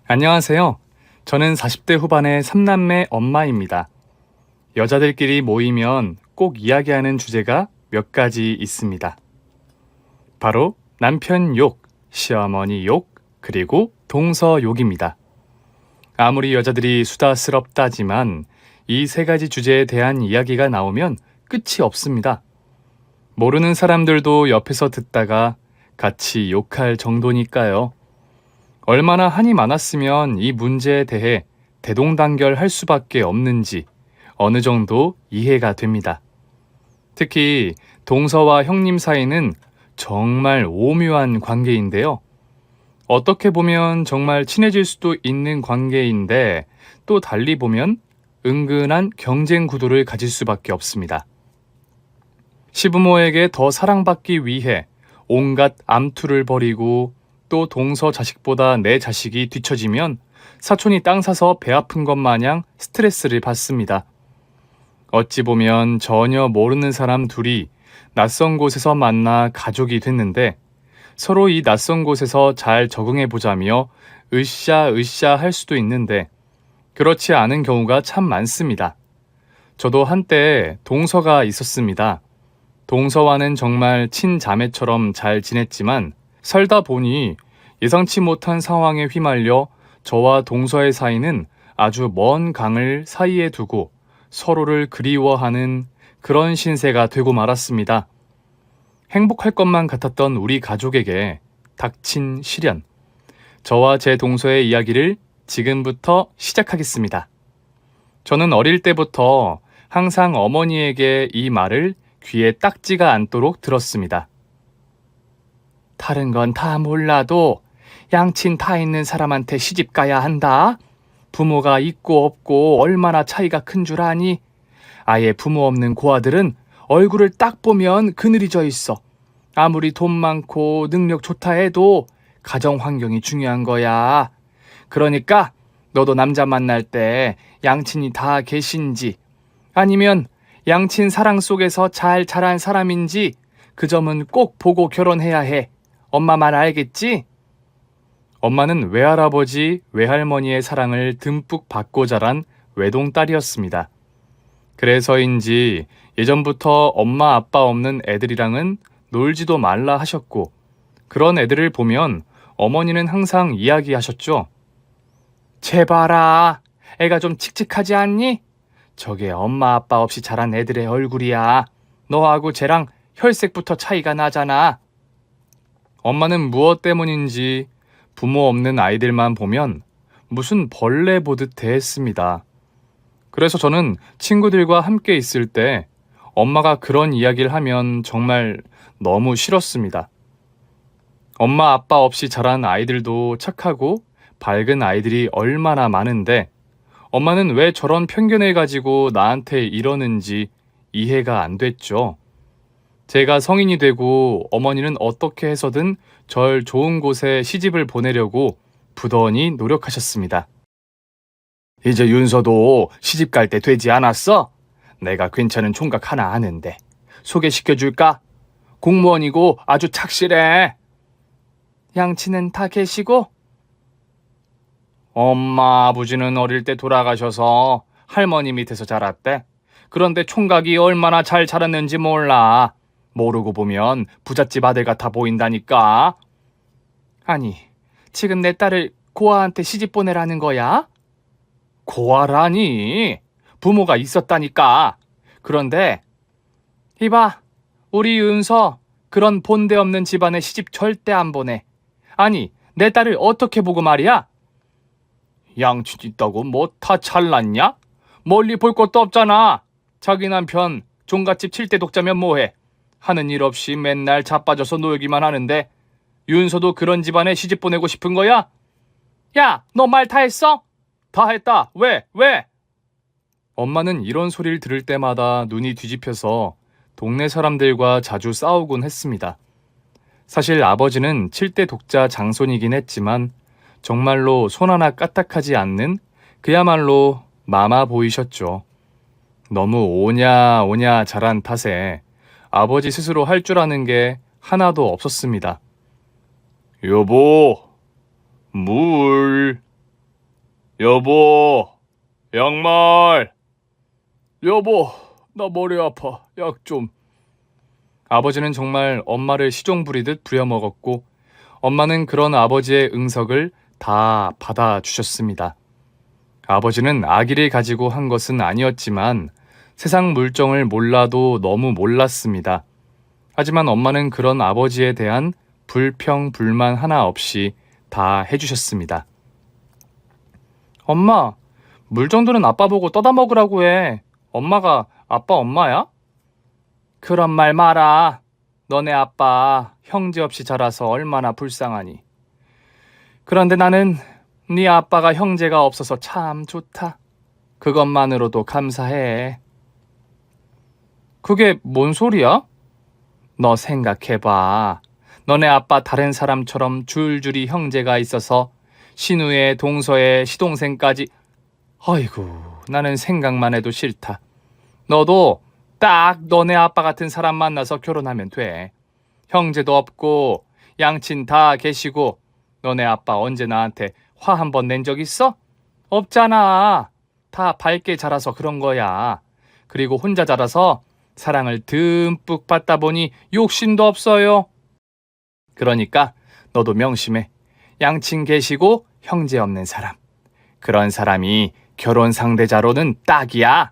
안녕하세요. 저는 40대 후반의 3남매 엄마입니다. 여자들끼리 모이면 꼭 이야기하는 주제가 몇 가지 있습니다. 바로 남편 욕, 시어머니 욕, 그리고 동서 욕입니다. 아무리 여자들이 수다스럽다지만 이 세 가지 주제에 대한 이야기가 나오면 끝이 없습니다. 모르는 사람들도 옆에서 듣다가 같이 욕할 정도니까요. 얼마나 한이 많았으면 이 문제에 대해 대동단결할 수밖에 없는지 어느 정도 이해가 됩니다. 특히 동서와 형님 사이는 정말 오묘한 관계인데요. 어떻게 보면 정말 친해질 수도 있는 관계인데 또 달리 보면 은근한 경쟁 구도를 가질 수밖에 없습니다. 시부모에게 더 사랑받기 위해 온갖 암투를 벌이고 또 동서 자식보다 내 자식이 뒤처지면 사촌이 땅 사서 배 아픈 것 마냥 스트레스를 받습니다. 어찌 보면 전혀 모르는 사람 둘이 낯선 곳에서 만나 가족이 됐는데 서로 이 낯선 곳에서 잘 적응해 보자며 으쌰으쌰 할 수도 있는데 그렇지 않은 경우가 참 많습니다. 저도 한때 동서가 있었습니다. 동서와는 정말 친자매처럼 잘 지냈지만 살다 보니 예상치 못한 상황에 휘말려 저와 동서의 사이는 아주 먼 강을 사이에 두고 서로를 그리워하는 그런 신세가 되고 말았습니다. 행복할 것만 같았던 우리 가족에게 닥친 시련. 저와 제 동서의 이야기를 지금부터 시작하겠습니다. 저는 어릴 때부터 항상 어머니에게 이 말을 귀에 딱지가 않도록 들었습니다. 다른 건 다 몰라도 양친 다 있는 사람한테 시집 가야 한다. 부모가 있고 없고 얼마나 차이가 큰 줄 아니? 아예 부모 없는 고아들은 얼굴을 딱 보면 그늘이 져 있어. 아무리 돈 많고 능력 좋다 해도 가정 환경이 중요한 거야. 그러니까 너도 남자 만날 때 양친이 다 계신지 아니면 양친 사랑 속에서 잘 자란 사람인지 그 점은 꼭 보고 결혼해야 해. 엄마 말 알겠지? 엄마는 외할아버지, 외할머니의 사랑을 듬뿍 받고 자란 외동딸이었습니다. 그래서인지 예전부터 엄마 아빠 없는 애들이랑은 놀지도 말라 하셨고 그런 애들을 보면 어머니는 항상 이야기하셨죠. 제발아, 애가 좀 칙칙하지 않니? 저게 엄마 아빠 없이 자란 애들의 얼굴이야. 너하고 쟤랑 혈색부터 차이가 나잖아. 엄마는 무엇 때문인지 부모 없는 아이들만 보면 무슨 벌레 보듯 대했습니다. 그래서 저는 친구들과 함께 있을 때 엄마가 그런 이야기를 하면 정말 너무 싫었습니다. 엄마 아빠 없이 자란 아이들도 착하고 밝은 아이들이 얼마나 많은데 엄마는 왜 저런 편견을 가지고 나한테 이러는지 이해가 안 됐죠. 제가 성인이 되고 어머니는 어떻게 해서든 절 좋은 곳에 시집을 보내려고 부단히 노력하셨습니다. 이제 윤서도 시집 갈 때 되지 않았어? 내가 괜찮은 총각 하나 아는데 소개시켜줄까? 공무원이고 아주 착실해. 양친은 다 계시고? 엄마 아버지는 어릴 때 돌아가셔서 할머니 밑에서 자랐대. 그런데 총각이 얼마나 잘 자랐는지 몰라. 모르고 보면 부잣집 아들 같아 보인다니까. 아니, 지금 내 딸을 고아한테 시집 보내라는 거야? 고아라니? 부모가 있었다니까. 그런데 이봐, 우리 윤서 그런 본데 없는 집안에 시집 절대 안 보내. 아니, 내 딸을 어떻게 보고 말이야? 양친 있다고 뭐 다 잘났냐? 멀리 볼 것도 없잖아. 자기 남편 종갓집 7대 독자면 뭐해? 하는 일 없이 맨날 자빠져서 놀기만 하는데 윤서도 그런 집안에 시집 보내고 싶은 거야? 야, 너 말 다 했어? 다 했다. 왜? 엄마는 이런 소리를 들을 때마다 눈이 뒤집혀서 동네 사람들과 자주 싸우곤 했습니다. 사실 아버지는 7대 독자 장손이긴 했지만 정말로 손 하나 까딱하지 않는 그야말로 마마보이셨죠. 너무 오냐 자란 탓에 아버지 스스로 할 줄 아는 게 하나도 없었습니다. 여보, 물. 여보, 양말. 여보, 나 머리 아파. 약 좀. 아버지는 정말 엄마를 시종 부리듯 부려먹었고 엄마는 그런 아버지의 응석을 다 받아주셨습니다. 아버지는 아기를 가지고 한 것은 아니었지만 세상 물정을 몰라도 너무 몰랐습니다. 하지만 엄마는 그런 아버지에 대한 불평, 불만 하나 없이 다 해주셨습니다. 엄마, 물 정도는 아빠 보고 떠다 먹으라고 해. 엄마가 아빠 엄마야? 그런 말 마라. 너네 아빠 형제 없이 자라서 얼마나 불쌍하니. 그런데 나는 네 아빠가 형제가 없어서 참 좋다. 그것만으로도 감사해. 그게 뭔 소리야? 너 생각해봐. 너네 아빠 다른 사람처럼 줄줄이 형제가 있어서 신우의 동서의 시동생까지. 아이고, 나는 생각만 해도 싫다. 너도 딱 너네 아빠 같은 사람 만나서 결혼하면 돼. 형제도 없고 양친 다 계시고 너네 아빠 언제 나한테 화 한 번 낸 적 있어? 없잖아. 다 밝게 자라서 그런 거야. 그리고 혼자 자라서 사랑을 듬뿍 받다 보니 욕심도 없어요. 그러니까 너도 명심해. 양친 계시고 형제 없는 사람. 그런 사람이 결혼 상대자로는 딱이야.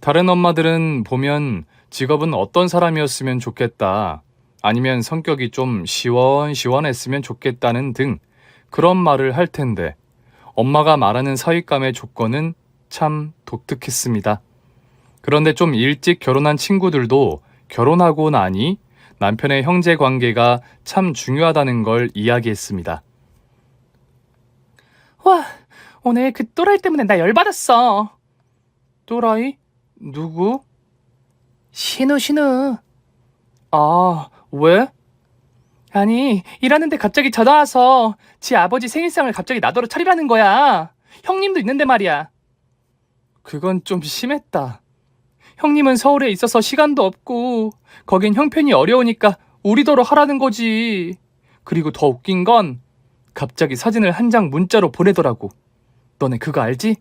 다른 엄마들은 보면 직업은 어떤 사람이었으면 좋겠다. 아니면 성격이 좀 시원시원했으면 좋겠다는 등 그런 말을 할 텐데 엄마가 말하는 사윗감의 조건은 참 독특했습니다. 그런데 좀 일찍 결혼한 친구들도 결혼하고 나니 남편의 형제 관계가 참 중요하다는 걸 이야기했습니다. 와, 오늘 그 또라이 때문에 나 열받았어. 또라이? 누구? 신우. 아, 왜? 아니, 일하는데 갑자기 전화 와서 지 아버지 생일상을 갑자기 나더러 차리라는 거야. 형님도 있는데 말이야. 그건 좀 심했다. 형님은 서울에 있어서 시간도 없고 거긴 형편이 어려우니까 우리더러 하라는 거지. 그리고 더 웃긴 건 갑자기 사진을 한 장 문자로 보내더라고. 너네 그거 알지?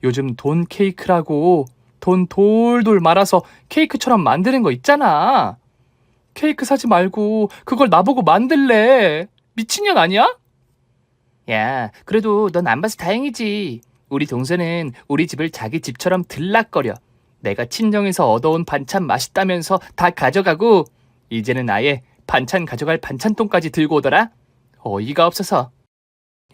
요즘 돈 케이크라고 돈 돌돌 말아서 케이크처럼 만드는 거 있잖아. 케이크 사지 말고 그걸 나보고 만들래. 미친년 아니야? 야, 그래도 넌 안 봐서 다행이지. 우리 동생은 우리 집을 자기 집처럼 들락거려. 내가 친정에서 얻어온 반찬 맛있다면서 다 가져가고 이제는 아예 반찬 가져갈 반찬통까지 들고 오더라. 어이가 없어서.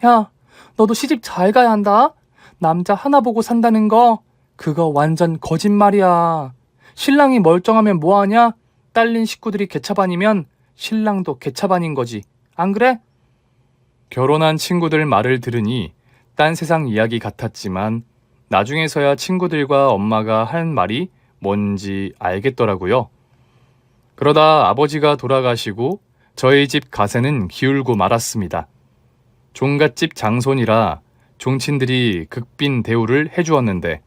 야, 너도 시집 잘 가야 한다. 남자 하나 보고 산다는 거 그거 완전 거짓말이야. 신랑이 멀쩡하면 뭐하냐? 딸린 식구들이 개차반이면 신랑도 개차반인 거지. 안 그래? 결혼한 친구들 말을 들으니 딴 세상 이야기 같았지만 나중에서야 친구들과 엄마가 한 말이 뭔지 알겠더라고요. 그러다 아버지가 돌아가시고 저희 집 가세는 기울고 말았습니다. 종갓집 장손이라 종친들이 극빈 대우를 해주었는데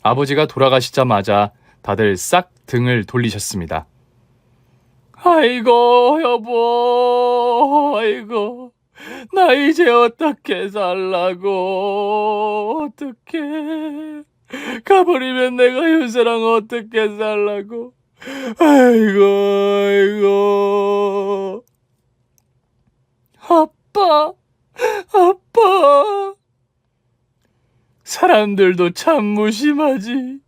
아버지가 돌아가시자마자 다들 싹 등을 돌리셨습니다. 아이고 여보, 아이고 나 이제 어떻게 살라고. 어떻게 가버리면 내가 유세랑 어떻게 살라고. 아이고 아빠. 사람들도 참 무심하지.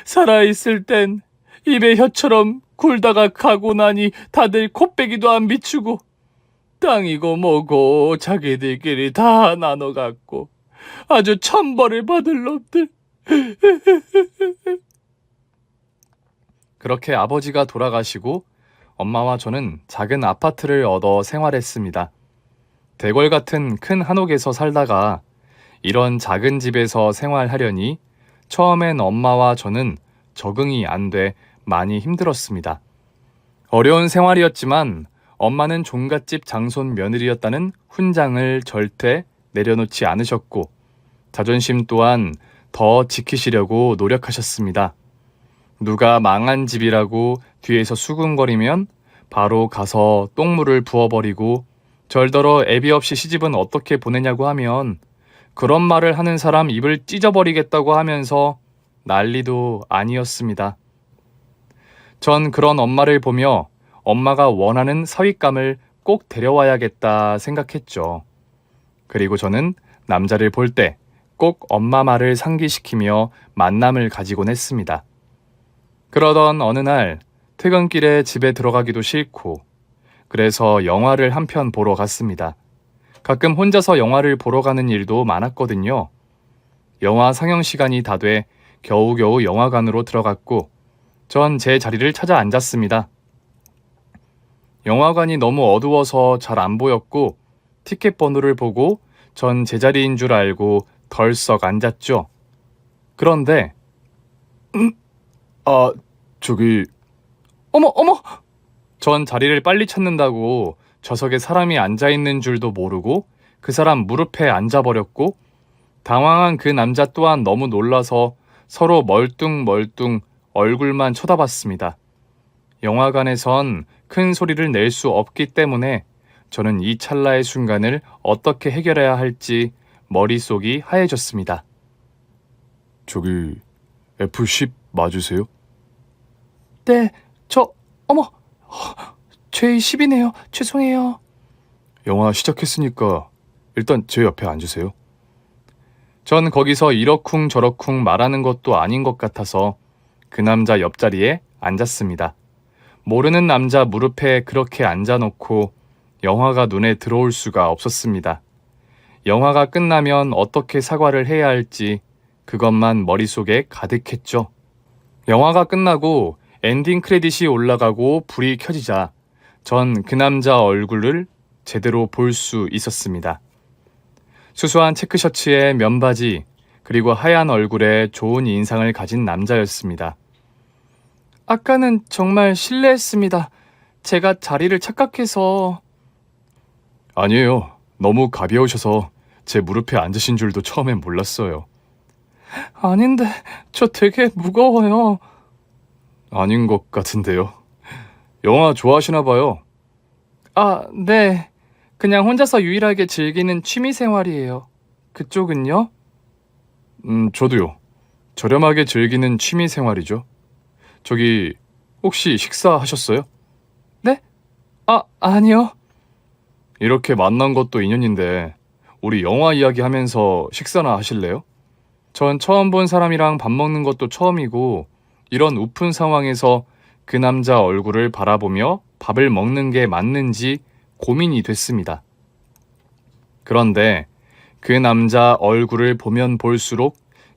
살아있을 땐 입에 혀처럼 굴다가 가고 나니 다들 콧배기도 안 비추고 땅이고 뭐고 자기들끼리 다 나눠 갖고 아주 천벌을 받을 놈들. 그렇게 아버지가 돌아가시고 엄마와 저는 작은 아파트를 얻어 생활했습니다. 대궐 같은 큰 한옥에서 살다가 이런 작은 집에서 생활하려니 처음엔 엄마와 저는 적응이 안 돼 많이 힘들었습니다. 어려운 생활이었지만 엄마는 종갓집 장손 며느리였다는 훈장을 절대 내려놓지 않으셨고 자존심 또한 더 지키시려고 노력하셨습니다. 누가 망한 집이라고 뒤에서 수군거리면 바로 가서 똥물을 부어버리고 절더러 애비 없이 시집은 어떻게 보내냐고 하면 그런 말을 하는 사람 입을 찢어버리겠다고 하면서 난리도 아니었습니다. 전 그런 엄마를 보며 엄마가 원하는 사윗감을 꼭 데려와야겠다 생각했죠. 그리고 저는 남자를 볼 때 꼭 엄마 말을 상기시키며 만남을 가지곤 했습니다. 그러던 어느 날 퇴근길에 집에 들어가기도 싫고 그래서 영화를 한 편 보러 갔습니다. 가끔 혼자서 영화를 보러 가는 일도 많았거든요. 영화 상영 시간이 다 돼 겨우겨우 영화관으로 들어갔고 전 제 자리를 찾아 앉았습니다. 영화관이 너무 어두워서 잘 안 보였고 티켓 번호를 보고 전 제자리인 줄 알고 덜썩 앉았죠. 그런데 저기 어머! 전 자리를 빨리 찾는다고 좌석에 사람이 앉아있는 줄도 모르고 그 사람 무릎에 앉아버렸고 당황한 그 남자 또한 너무 놀라서 서로 멀뚱멀뚱 얼굴만 쳐다봤습니다. 영화관에선 큰 소리를 낼 수 없기 때문에 저는 이 찰나의 순간을 어떻게 해결해야 할지 머릿속이 하얘졌습니다. 저기 F10 맞으세요? 네, 어머, J10이네요. 죄송해요. 영화 시작했으니까 일단 제 옆에 앉으세요. 전 거기서 이러쿵 저러쿵 말하는 것도 아닌 것 같아서 그 남자 옆자리에 앉았습니다. 모르는 남자 무릎에 그렇게 앉아놓고 영화가 눈에 들어올 수가 없었습니다. 영화가 끝나면 어떻게 사과를 해야 할지 그것만 머릿속에 가득했죠. 영화가 끝나고 엔딩 크레딧이 올라가고 불이 켜지자 전 그 남자 얼굴을 제대로 볼 수 있었습니다. 수수한 체크셔츠에 면바지 그리고 하얀 얼굴에 좋은 인상을 가진 남자였습니다. 아까는 정말 실례했습니다. 제가 자리를 착각해서... 아니에요. 너무 가벼우셔서 제 무릎에 앉으신 줄도 처음엔 몰랐어요. 아닌데, 저 되게 무거워요. 아닌 것 같은데요. 영화 좋아하시나 봐요. 네. 그냥 혼자서 유일하게 즐기는 취미 생활이에요. 그쪽은요? 저도요. 저렴하게 즐기는 취미 생활이죠. 저기, 혹시 식사하셨어요? 네? 아니요. 이렇게 만난 것도 인연인데, 우리 영화 이야기 하면서 식사나 하실래요? 전 처음 본 사람이랑 밥 먹는 것도 처음이고, 이런 우픈 상황에서 그 남자 얼굴을 바라보며 밥을 먹는 게 맞는지 고민이 됐습니다. 그런데 그 남자 얼굴을 보면 볼수록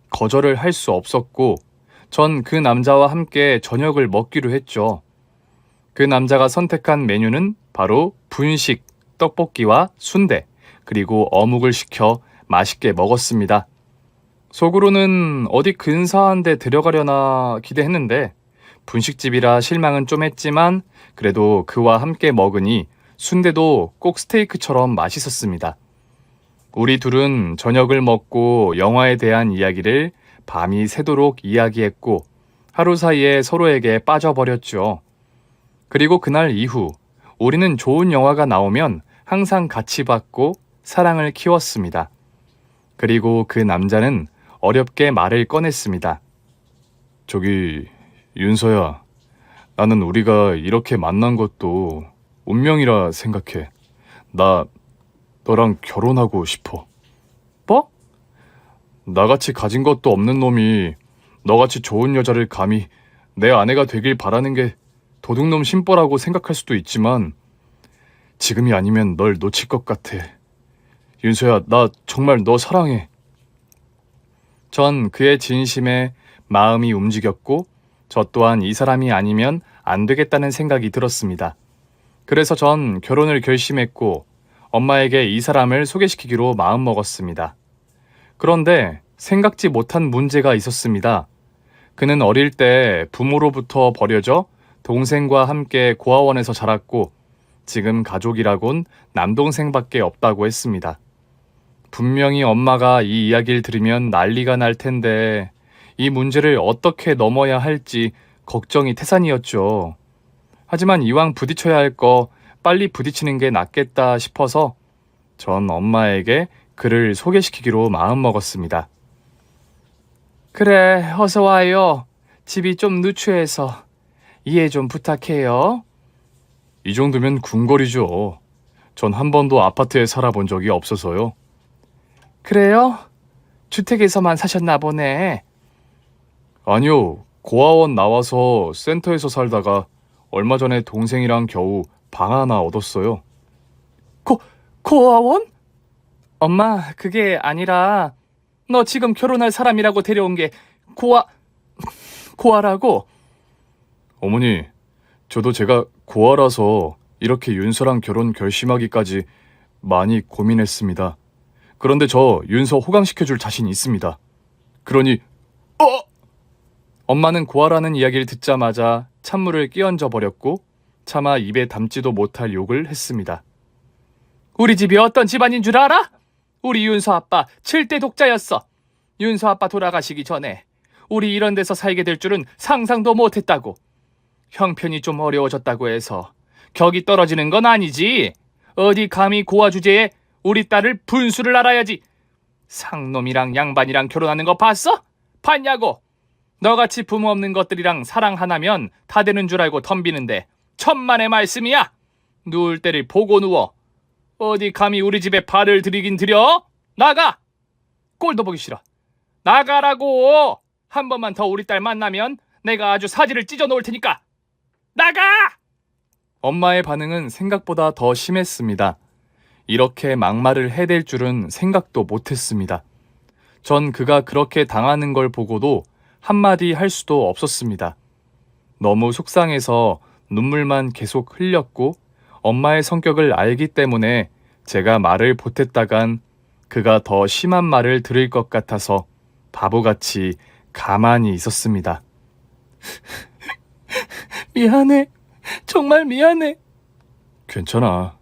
거절을 할 수 없었고 전 그 남자와 함께 저녁을 먹기로 했죠. 그 남자가 선택한 메뉴는 바로 분식, 떡볶이와 순대, 그리고 어묵을 시켜 맛있게 먹었습니다. 속으로는 어디 근사한 데 데려가려나 기대했는데 분식집이라 실망은 좀 했지만 그래도 그와 함께 먹으니 순대도 꼭 스테이크처럼 맛있었습니다. 우리 둘은 저녁을 먹고 영화에 대한 이야기를 밤이 새도록 이야기했고 하루 사이에 서로에게 빠져버렸죠. 그리고 그날 이후 우리는 좋은 영화가 나오면 항상 같이 봤고 사랑을 키웠습니다. 그리고 그 남자는 어렵게 말을 꺼냈습니다. 저기 윤서야, 나는 우리가 이렇게 만난 것도 운명이라 생각해. 나 너랑 결혼하고 싶어. 뭐? 나같이 가진 것도 없는 놈이 너같이 좋은 여자를 감히 내 아내가 되길 바라는 게 도둑놈 심보라고 생각할 수도 있지만 지금이 아니면 널 놓칠 것 같아. 윤서야, 나 정말 너 사랑해. 전 그의 진심에 마음이 움직였고 저 또한 이 사람이 아니면 안 되겠다는 생각이 들었습니다. 그래서 전 결혼을 결심했고 엄마에게 이 사람을 소개시키기로 마음먹었습니다. 그런데 생각지 못한 문제가 있었습니다. 그는 어릴 때 부모로부터 버려져 동생과 함께 고아원에서 자랐고 지금 가족이라곤 남동생밖에 없다고 했습니다. 분명히 엄마가 이 이야기를 들으면 난리가 날 텐데 이 문제를 어떻게 넘어야 할지 걱정이 태산이었죠. 하지만 이왕 부딪혀야 할 거 빨리 부딪히는 게 낫겠다 싶어서 전 엄마에게 그를 소개시키기로 마음먹었습니다. 그래, 어서 와요. 집이 좀 누추해서 이해 좀 부탁해요. 이 정도면 궁궐이죠. 전 한 번도 아파트에 살아본 적이 없어서요. 그래요? 주택에서만 사셨나 보네. 아니요, 고아원 나와서 센터에서 살다가 얼마 전에 동생이랑 겨우 방 하나 얻었어요. 고아원? 엄마, 그게 아니라 너 지금 결혼할 사람이라고 데려온 게 고아라고? 어머니, 저도 제가 고아라서 이렇게 윤서랑 결혼 결심하기까지 많이 고민했습니다. 그런데 저 윤서 호강시켜줄 자신 있습니다. 그러니 엄마는 고아라는 이야기를 듣자마자 찬물을 끼얹어 버렸고 차마 입에 담지도 못할 욕을 했습니다. 우리 집이 어떤 집안인 줄 알아? 우리 윤서 아빠 7대 독자였어. 윤서 아빠 돌아가시기 전에 우리 이런 데서 살게 될 줄은 상상도 못했다고. 형편이 좀 어려워졌다고 해서 격이 떨어지는 건 아니지. 어디 감히 고아 주제에 우리 딸을 분수를 알아야지. 상놈이랑 양반이랑 결혼하는 거 봤어? 봤냐고. 너같이 부모 없는 것들이랑 사랑 하나면 다 되는 줄 알고 덤비는데 천만의 말씀이야. 누울 때를 보고 누워. 어디 감히 우리 집에 발을 들이긴 들여? 나가! 꼴도 보기 싫어. 나가라고! 한 번만 더 우리 딸 만나면 내가 아주 사지를 찢어 놓을 테니까 나가! 엄마의 반응은 생각보다 더 심했습니다. 이렇게 막말을 해댈 줄은 생각도 못했습니다. 전 그가 그렇게 당하는 걸 보고도 한마디 할 수도 없었습니다. 너무 속상해서 눈물만 계속 흘렸고 엄마의 성격을 알기 때문에 제가 말을 보탰다간 그가 더 심한 말을 들을 것 같아서 바보같이 가만히 있었습니다. 미안해. 정말 미안해. 괜찮아.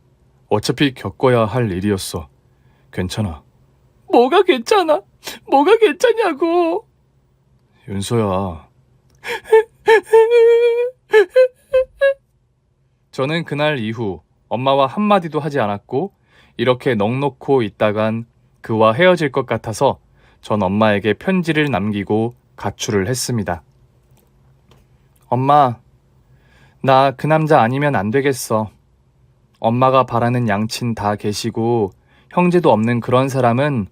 어차피 겪어야 할 일이었어. 괜찮아. 뭐가 괜찮아? 뭐가 괜찮냐고. 윤서야. 저는 그날 이후 엄마와 한마디도 하지 않았고 이렇게 넋놓고 있다간 그와 헤어질 것 같아서 전 엄마에게 편지를 남기고 가출을 했습니다. 엄마, 나 그 남자 아니면 안 되겠어. 엄마가 바라는 양친 다 계시고 형제도 없는 그런 사람은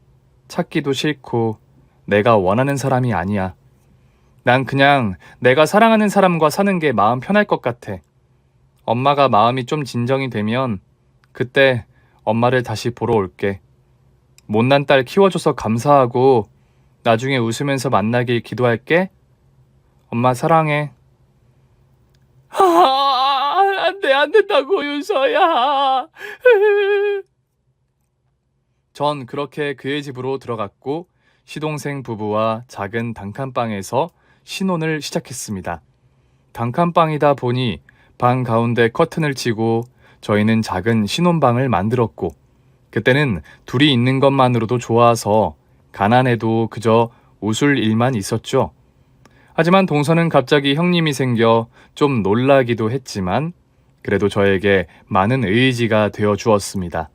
찾기도 싫고 내가 원하는 사람이 아니야. 난 그냥 내가 사랑하는 사람과 사는 게 마음 편할 것 같아. 엄마가 마음이 좀 진정이 되면 그때 엄마를 다시 보러 올게. 못난 딸 키워줘서 감사하고 나중에 웃으면서 만나길 기도할게. 엄마 사랑해. 안 된다고 윤서야. 전 그렇게 그의 집으로 들어갔고 시동생 부부와 작은 단칸방에서 신혼을 시작했습니다. 단칸방이다 보니 방 가운데 커튼을 치고 저희는 작은 신혼방을 만들었고 그때는 둘이 있는 것만으로도 좋아서 가난해도 그저 웃을 일만 있었죠. 하지만 동서는 갑자기 형님이 생겨 좀 놀라기도 했지만 그래도 저에게 많은 의지가 되어 주었습니다.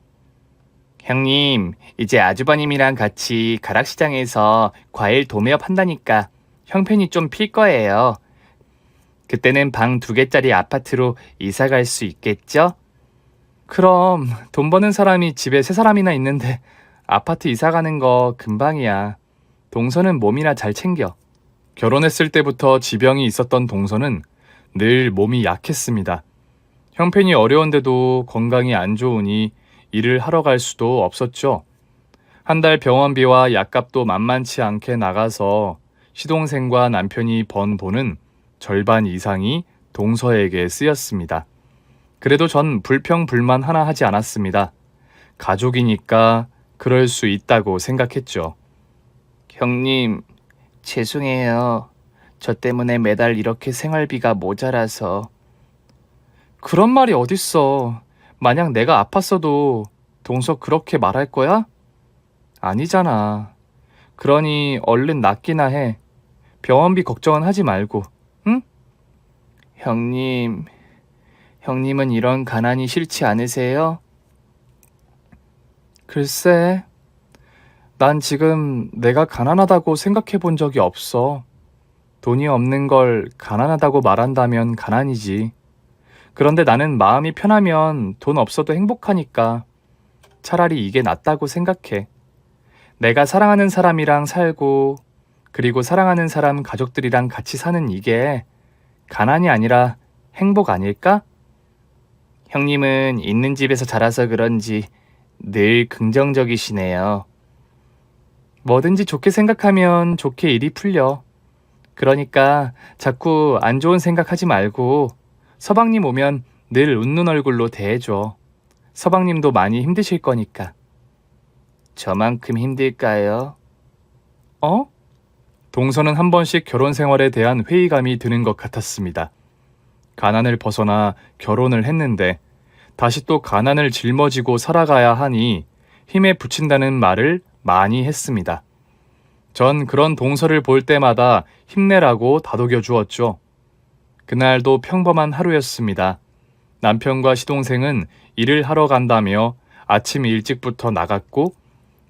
형님, 이제 아주버님이랑 같이 가락시장에서 과일 도매업 한다니까 형편이 좀 필 거예요. 그때는 방 2개짜리 아파트로 이사 갈 수 있겠죠? 그럼 돈 버는 사람이 집에 3사람이나 있는데 아파트 이사 가는 거 금방이야. 동서는 몸이나 잘 챙겨. 결혼했을 때부터 지병이 있었던 동서는 늘 몸이 약했습니다. 형편이 어려운데도 건강이 안 좋으니 일을 하러 갈 수도 없었죠. 한 달 병원비와 약값도 만만치 않게 나가서 시동생과 남편이 번 돈은 절반 이상이 동서에게 쓰였습니다. 그래도 전 불평불만 하나 하지 않았습니다. 가족이니까 그럴 수 있다고 생각했죠. 형님, 죄송해요. 저 때문에 매달 이렇게 생활비가 모자라서. 그런 말이 어딨어. 만약 내가 아팠어도 동서 그렇게 말할 거야? 아니잖아. 그러니 얼른 낫기나 해. 병원비 걱정은 하지 말고, 응? 형님은 이런 가난이 싫지 않으세요? 글쎄, 난 지금 내가 가난하다고 생각해 본 적이 없어. 돈이 없는 걸 가난하다고 말한다면 가난이지. 그런데 나는 마음이 편하면 돈 없어도 행복하니까 차라리 이게 낫다고 생각해. 내가 사랑하는 사람이랑 살고, 그리고 사랑하는 사람 가족들이랑 같이 사는 이게 가난이 아니라 행복 아닐까? 형님은 있는 집에서 자라서 그런지 늘 긍정적이시네요. 뭐든지 좋게 생각하면 좋게 일이 풀려. 그러니까 자꾸 안 좋은 생각하지 말고 서방님 오면 늘 웃는 얼굴로 대해줘. 서방님도 많이 힘드실 거니까. 저만큼 힘들까요? 어? 동서는 한 번씩 결혼 생활에 대한 회의감이 드는 것 같았습니다. 가난을 벗어나 결혼을 했는데 다시 또 가난을 짊어지고 살아가야 하니 힘에 부친다는 말을 많이 했습니다. 전 그런 동서를 볼 때마다 힘내라고 다독여 주었죠. 그날도 평범한 하루였습니다. 남편과 시동생은 일을 하러 간다며 아침 일찍부터 나갔고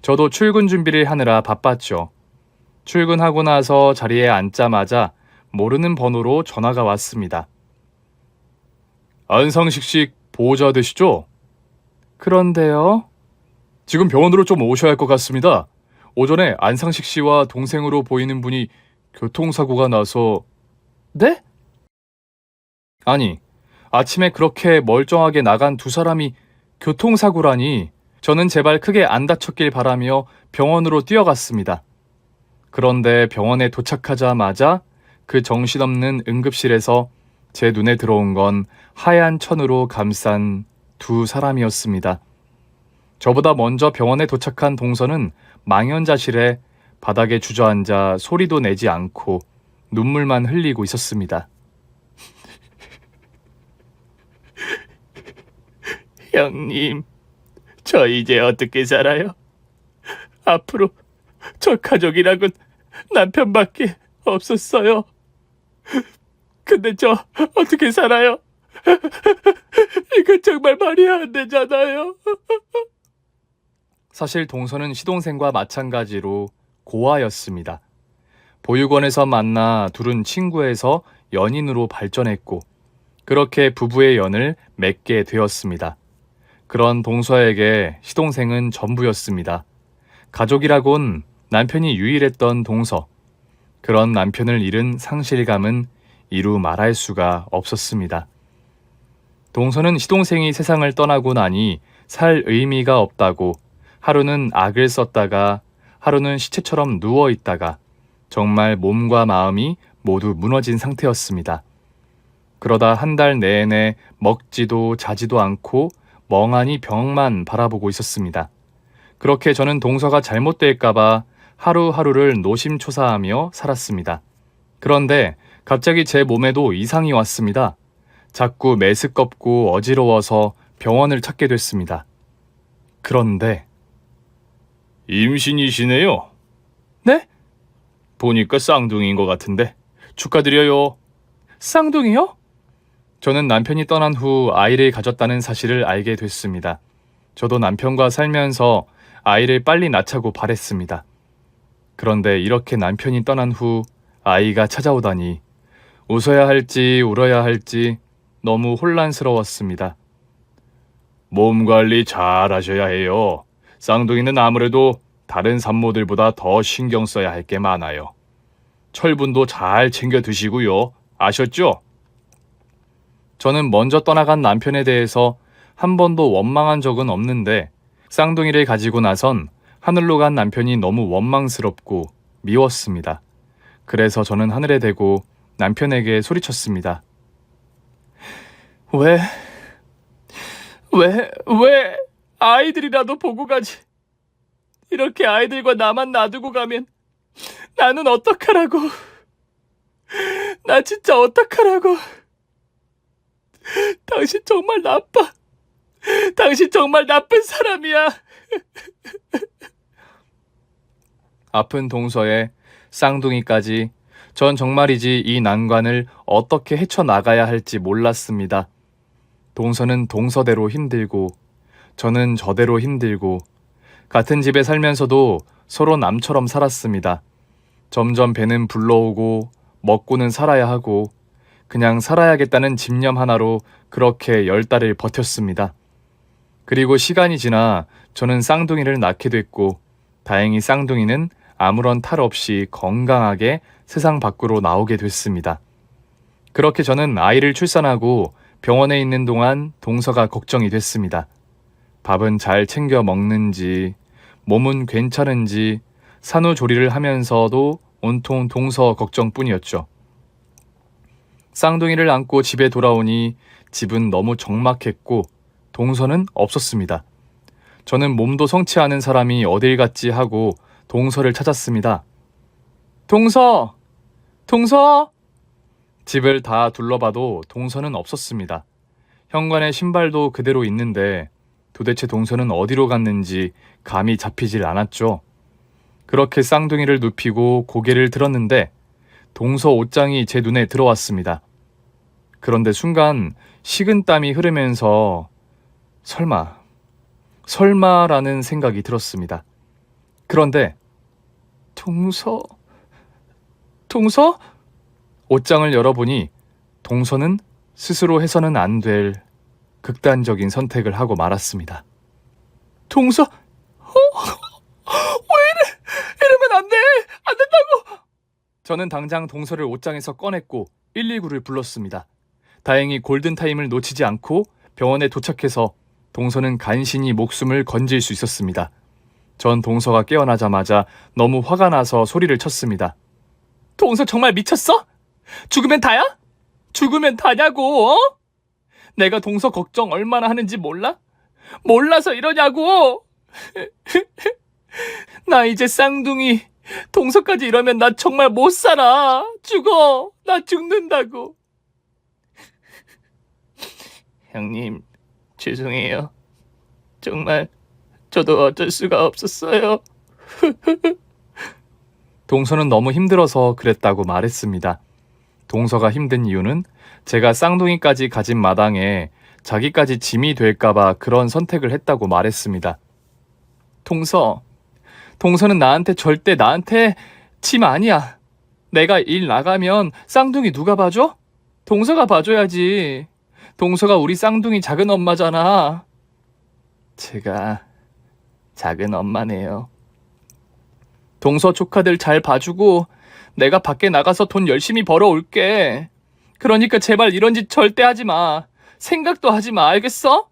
저도 출근 준비를 하느라 바빴죠. 출근하고 나서 자리에 앉자마자 모르는 번호로 전화가 왔습니다. 안상식 씨 보호자 되시죠? 그런데요? 지금 병원으로 좀 오셔야 할 것 같습니다. 오전에 안상식 씨와 동생으로 보이는 분이 교통사고가 나서... 네? 아니, 아침에 그렇게 멀쩡하게 나간 두 사람이 교통사고라니. 저는 제발 크게 안 다쳤길 바라며 병원으로 뛰어갔습니다. 그런데 병원에 도착하자마자 그 정신없는 응급실에서 제 눈에 들어온 건 하얀 천으로 감싼 두 사람이었습니다. 저보다 먼저 병원에 도착한 동서는 망연자실해 바닥에 주저앉아 소리도 내지 않고 눈물만 흘리고 있었습니다. 형님, 저 이제 어떻게 살아요? 앞으로 저 가족이라곤 남편밖에 없었어요. 근데 저 어떻게 살아요? 이거 정말 말이 안 되잖아요. 사실 동서는 시동생과 마찬가지로 고아였습니다. 보육원에서 만나 둘은 친구에서 연인으로 발전했고 그렇게 부부의 연을 맺게 되었습니다. 그런 동서에게 시동생은 전부였습니다. 가족이라곤 남편이 유일했던 동서. 그런 남편을 잃은 상실감은 이루 말할 수가 없었습니다. 동서는 시동생이 세상을 떠나고 나니 살 의미가 없다고 하루는 악을 썼다가 하루는 시체처럼 누워 있다가 정말 몸과 마음이 모두 무너진 상태였습니다. 그러다 한 달 내내 먹지도 자지도 않고 멍하니 벽만 바라보고 있었습니다. 그렇게 저는 동서가 잘못될까봐 하루하루를 노심초사하며 살았습니다. 그런데 갑자기 제 몸에도 이상이 왔습니다. 자꾸 메스껍고 어지러워서 병원을 찾게 됐습니다. 그런데 임신이시네요. 네? 보니까 쌍둥이인 것 같은데 축하드려요. 쌍둥이요? 저는 남편이 떠난 후 아이를 가졌다는 사실을 알게 됐습니다. 저도 남편과 살면서 아이를 빨리 낳자고 바랬습니다. 그런데 이렇게 남편이 떠난 후 아이가 찾아오다니 웃어야 할지 울어야 할지 너무 혼란스러웠습니다. 몸 관리 잘 하셔야 해요. 쌍둥이는 아무래도 다른 산모들보다 더 신경 써야 할 게 많아요. 철분도 잘 챙겨 드시고요. 아셨죠? 저는 먼저 떠나간 남편에 대해서 한 번도 원망한 적은 없는데 쌍둥이를 가지고 나선 하늘로 간 남편이 너무 원망스럽고 미웠습니다. 그래서 저는 하늘에 대고 남편에게 소리쳤습니다. 왜 아이들이라도 보고 가지. 이렇게 아이들과 나만 놔두고 가면 나는 어떡하라고. 나 진짜 어떡하라고. 당신 정말 나빠. 당신 정말 나쁜 사람이야. 아픈 동서에 쌍둥이까지 전 정말이지 이 난관을 어떻게 헤쳐나가야 할지 몰랐습니다. 동서는 동서대로 힘들고 저는 저대로 힘들고 같은 집에 살면서도 서로 남처럼 살았습니다. 점점 배는 불러오고 먹고는 살아야 하고 그냥 살아야겠다는 집념 하나로 그렇게 10달을 버텼습니다. 그리고 시간이 지나 저는 쌍둥이를 낳게 됐고 다행히 쌍둥이는 아무런 탈 없이 건강하게 세상 밖으로 나오게 됐습니다. 그렇게 저는 아이를 출산하고 병원에 있는 동안 동서가 걱정이 됐습니다. 밥은 잘 챙겨 먹는지, 몸은 괜찮은지 산후조리를 하면서도 온통 동서 걱정뿐이었죠. 쌍둥이를 안고 집에 돌아오니 집은 너무 적막했고 동서는 없었습니다. 저는 몸도 성치 않은 사람이 어딜 갔지 하고 동서를 찾았습니다. 동서! 동서! 집을 다 둘러봐도 동서는 없었습니다. 현관에 신발도 그대로 있는데 도대체 동서는 어디로 갔는지 감이 잡히질 않았죠. 그렇게 쌍둥이를 눕히고 고개를 들었는데 동서 옷장이 제 눈에 들어왔습니다. 그런데 순간 식은땀이 흐르면서 설마라는 생각이 들었습니다. 그런데 동서? 옷장을 열어보니 동서는 스스로 해서는 안 될 극단적인 선택을 하고 말았습니다. 동서? 왜 이러면 안 돼! 안 된다고! 저는 당장 동서를 옷장에서 꺼냈고 119를 불렀습니다. 다행히 골든타임을 놓치지 않고 병원에 도착해서 동서는 간신히 목숨을 건질 수 있었습니다. 전 동서가 깨어나자마자 너무 화가 나서 소리를 쳤습니다. 동서 정말 미쳤어? 죽으면 다야? 죽으면 다냐고, 어? 내가 동서 걱정 얼마나 하는지 몰라? 몰라서 이러냐고! 나 이제 쌍둥이, 동서까지 이러면 나 정말 못 살아. 죽어. 나 죽는다고. 형님, 죄송해요. 정말 저도 어쩔 수가 없었어요. 동서는 너무 힘들어서 그랬다고 말했습니다. 동서가 힘든 이유는 제가 쌍둥이까지 가진 마당에 자기까지 짐이 될까봐 그런 선택을 했다고 말했습니다. 동서는 나한테 짐 아니야. 내가 일 나가면 쌍둥이 누가 봐줘? 동서가 봐줘야지. 동서가 우리 쌍둥이 작은 엄마잖아. 제가 작은 엄마네요. 동서 조카들 잘 봐주고 내가 밖에 나가서 돈 열심히 벌어올게. 그러니까 제발 이런 짓 절대 하지 마. 생각도 하지 마. 알겠어?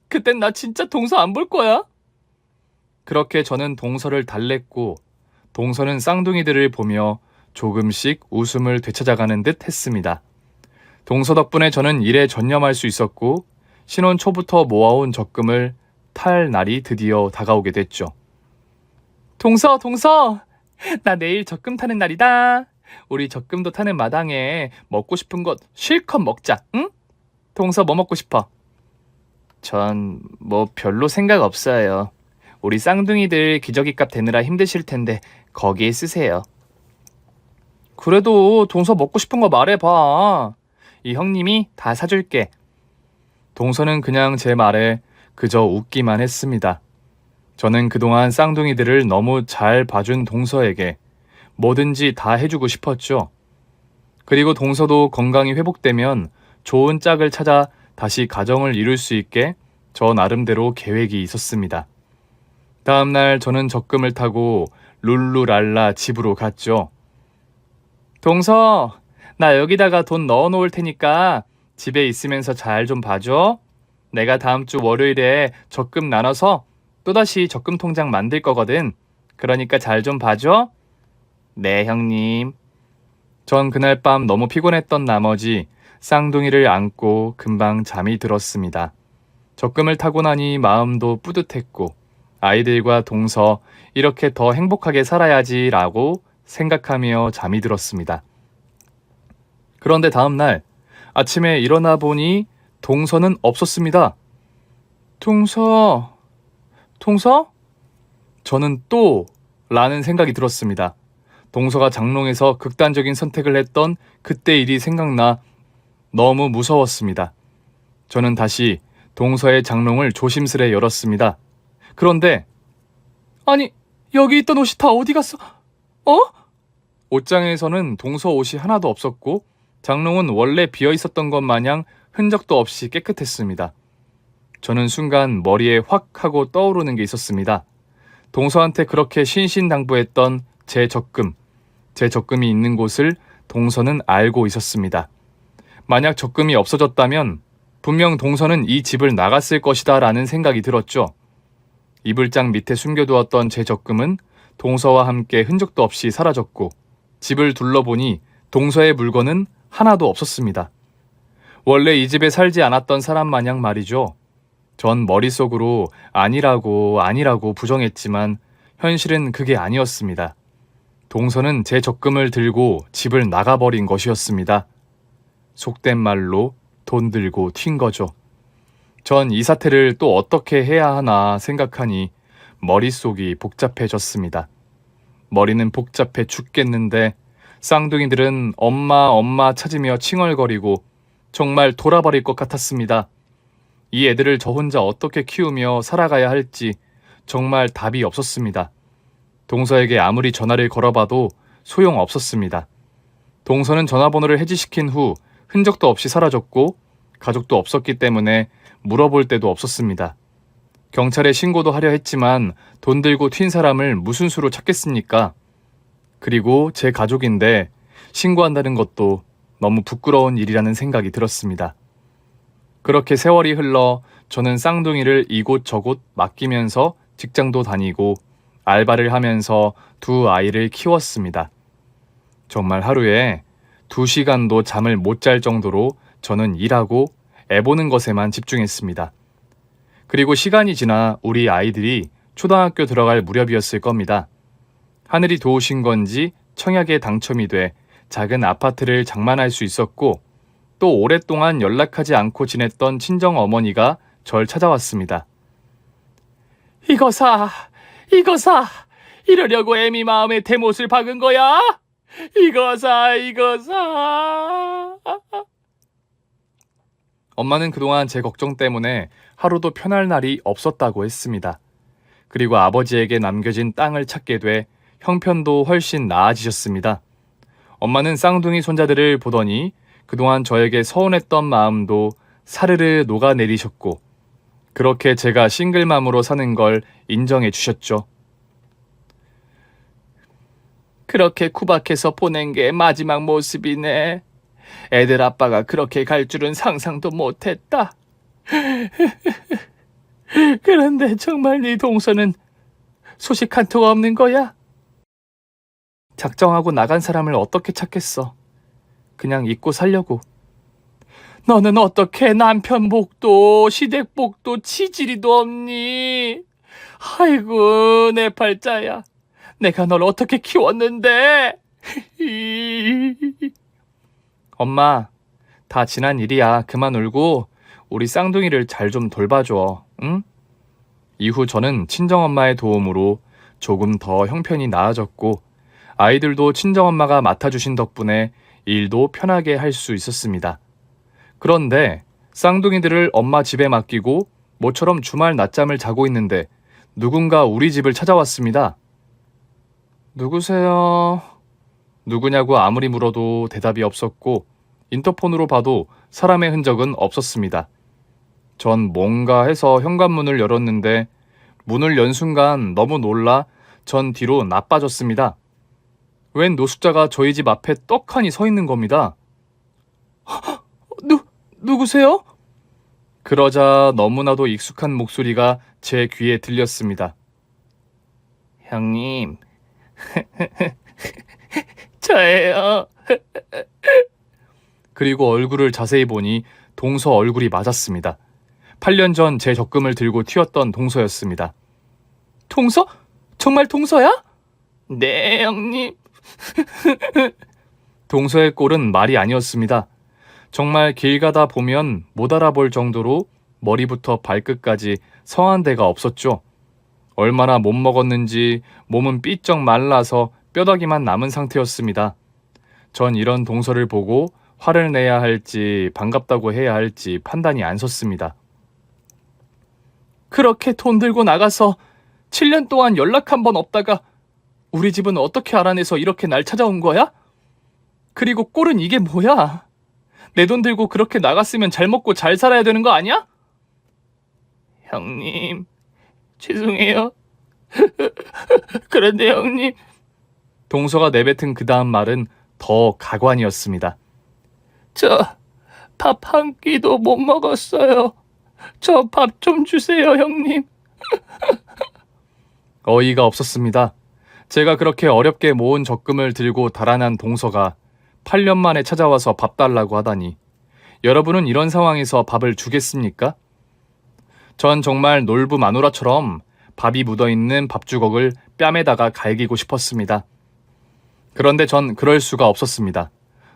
그땐 나 진짜 동서 안 볼 거야. 그렇게 저는 동서를 달랬고 동서는 쌍둥이들을 보며 조금씩 웃음을 되찾아가는 듯 했습니다. 동서 덕분에 저는 일에 전념할 수 있었고 신혼 초부터 모아온 적금을 탈 날이 드디어 다가오게 됐죠. 동서! 나 내일 적금 타는 날이다. 우리 적금도 타는 마당에 먹고 싶은 것 실컷 먹자, 응? 동서 뭐 먹고 싶어? 전 뭐 별로 생각 없어요. 우리 쌍둥이들 기저귀 값 대느라 힘드실 텐데 거기에 쓰세요. 그래도 동서 먹고 싶은 거 말해봐. 이 형님이 다 사줄게. 동서는 그냥 제 말에 그저 웃기만 했습니다. 저는 그동안 쌍둥이들을 너무 잘 봐준 동서에게 뭐든지 다 해주고 싶었죠. 그리고 동서도 건강이 회복되면 좋은 짝을 찾아 다시 가정을 이룰 수 있게 저 나름대로 계획이 있었습니다. 다음날 저는 적금을 타고 룰루랄라 집으로 갔죠. 동서, 나 여기다가 돈 넣어놓을 테니까 집에 있으면서 잘 좀 봐줘. 내가 다음 주 월요일에 적금 나눠서 또다시 적금 통장 만들 거거든. 그러니까 잘 좀 봐줘. 네, 형님. 전 그날 밤 너무 피곤했던 나머지 쌍둥이를 안고 금방 잠이 들었습니다. 적금을 타고 나니 마음도 뿌듯했고 아이들과 동서 이렇게 더 행복하게 살아야지라고 생각하며 잠이 들었습니다. 그런데 다음날 아침에 일어나 보니 동서는 없었습니다. 동서? 저는 또 라는 생각이 들었습니다. 동서가 장롱에서 극단적인 선택을 했던 그때 일이 생각나 너무 무서웠습니다. 저는 다시 동서의 장롱을 조심스레 열었습니다. 그런데 아니, 여기 있던 옷이 다 어디 갔어? 어? 옷장에서는 동서 옷이 하나도 없었고 장롱은 원래 비어 있었던 것 마냥 흔적도 없이 깨끗했습니다. 저는 순간 머리에 확 하고 떠오르는 게 있었습니다. 동서한테 그렇게 신신당부했던 제 적금이 있는 곳을 동서는 알고 있었습니다. 만약 적금이 없어졌다면 분명 동서는 이 집을 나갔을 것이다 라는 생각이 들었죠. 이불장 밑에 숨겨두었던 제 적금은 동서와 함께 흔적도 없이 사라졌고 집을 둘러보니 동서의 물건은 하나도 없었습니다. 원래 이 집에 살지 않았던 사람 마냥 말이죠. 전 머릿속으로 아니라고 부정했지만 현실은 그게 아니었습니다. 동서는 제 적금을 들고 집을 나가버린 것이었습니다. 속된 말로 돈 들고 튄 거죠. 전 이 사태를 또 어떻게 해야 하나 생각하니 머릿속이 복잡해졌습니다. 머리는 복잡해 죽겠는데 쌍둥이들은 엄마 찾으며 칭얼거리고 정말 돌아버릴 것 같았습니다. 이 애들을 저 혼자 어떻게 키우며 살아가야 할지 정말 답이 없었습니다. 동서에게 아무리 전화를 걸어봐도 소용없었습니다. 동서는 전화번호를 해지시킨 후 흔적도 없이 사라졌고 가족도 없었기 때문에 물어볼 데도 없었습니다. 경찰에 신고도 하려 했지만 돈 들고 튄 사람을 무슨 수로 찾겠습니까? 그리고 제 가족인데 신고한다는 것도 너무 부끄러운 일이라는 생각이 들었습니다. 그렇게 세월이 흘러 저는 쌍둥이를 이곳저곳 맡기면서 직장도 다니고 알바를 하면서 두 아이를 키웠습니다. 정말 하루에 2시간도 잠을 못 잘 정도로 저는 일하고 애 보는 것에만 집중했습니다. 그리고 시간이 지나 우리 아이들이 초등학교 들어갈 무렵이었을 겁니다. 하늘이 도우신 건지 청약에 당첨이 돼 작은 아파트를 장만할 수 있었고 또 오랫동안 연락하지 않고 지냈던 친정 어머니가 절 찾아왔습니다. 이거 사! 이러려고 애미 마음에 대못을 박은 거야? 이거 사! 엄마는 그동안 제 걱정 때문에 하루도 편할 날이 없었다고 했습니다. 그리고 아버지에게 남겨진 땅을 찾게 돼 형편도 훨씬 나아지셨습니다. 엄마는 쌍둥이 손자들을 보더니 그동안 저에게 서운했던 마음도 사르르 녹아내리셨고 그렇게 제가 싱글맘으로 사는 걸 인정해 주셨죠. 그렇게 구박해서 보낸 게 마지막 모습이네. 애들 아빠가 그렇게 갈 줄은 상상도 못했다. 그런데 정말 네 동서는 소식 한 토가 없는 거야? 작정하고 나간 사람을 어떻게 찾겠어. 그냥 잊고 살려고. 너는 어떻게 남편 복도 시댁 복도 치질이도 없니? 아이고 내 팔자야. 내가 널 어떻게 키웠는데. 엄마, 다 지난 일이야. 그만 울고 우리 쌍둥이를 잘 좀 돌봐줘. 응? 이후 저는 친정엄마의 도움으로 조금 더 형편이 나아졌고 아이들도 친정엄마가 맡아주신 덕분에 일도 편하게 할 수 있었습니다. 그런데 쌍둥이들을 엄마 집에 맡기고 모처럼 주말 낮잠을 자고 있는데 누군가 우리 집을 찾아왔습니다. 누구세요? 누구냐고 아무리 물어도 대답이 없었고 인터폰으로 봐도 사람의 흔적은 없었습니다. 전 뭔가 해서 현관문을 열었는데 문을 연 순간 너무 놀라 전 뒤로 나빠졌습니다. 웬 노숙자가 저희 집 앞에 떡하니 서 있는 겁니다. 누구세요? 그러자 너무나도 익숙한 목소리가 제 귀에 들렸습니다. 형님, 저예요. 그리고 얼굴을 자세히 보니 동서 얼굴이 맞았습니다. 8년 전 제 적금을 들고 튀었던 동서였습니다. 동서? 정말 동서야? 네, 형님. 동서의 꼴은 말이 아니었습니다. 정말 길 가다 보면 못 알아볼 정도로 머리부터 발끝까지 성한 데가 없었죠. 얼마나 못 먹었는지 몸은 삐쩍 말라서 뼈다귀만 남은 상태였습니다. 전 이런 동서를 보고 화를 내야 할지 반갑다고 해야 할지 판단이 안 섰습니다. 그렇게 돈 들고 나가서 7년 동안 연락 한 번 없다가 우리 집은 어떻게 알아내서 이렇게 날 찾아온 거야? 그리고 꼴은 이게 뭐야? 내 돈 들고 그렇게 나갔으면 잘 먹고 잘 살아야 되는 거 아니야? 형님, 죄송해요. 그런데 형님. 동서가 내뱉은 그 다음 말은 더 가관이었습니다. 저 밥 한 끼도 못 먹었어요. 저 밥 좀 주세요, 형님. 어이가 없었습니다. 제가 그렇게 어렵게 모은 적금을 들고 달아난 동서가 8년 만에 찾아와서 밥 달라고 하다니, 여러분은 이런 상황에서 밥을 주겠습니까? 전 정말 놀부 마누라처럼 밥이 묻어있는 밥주걱을 뺨에다가 갈기고 싶었습니다. 그런데 전 그럴 수가 없었습니다.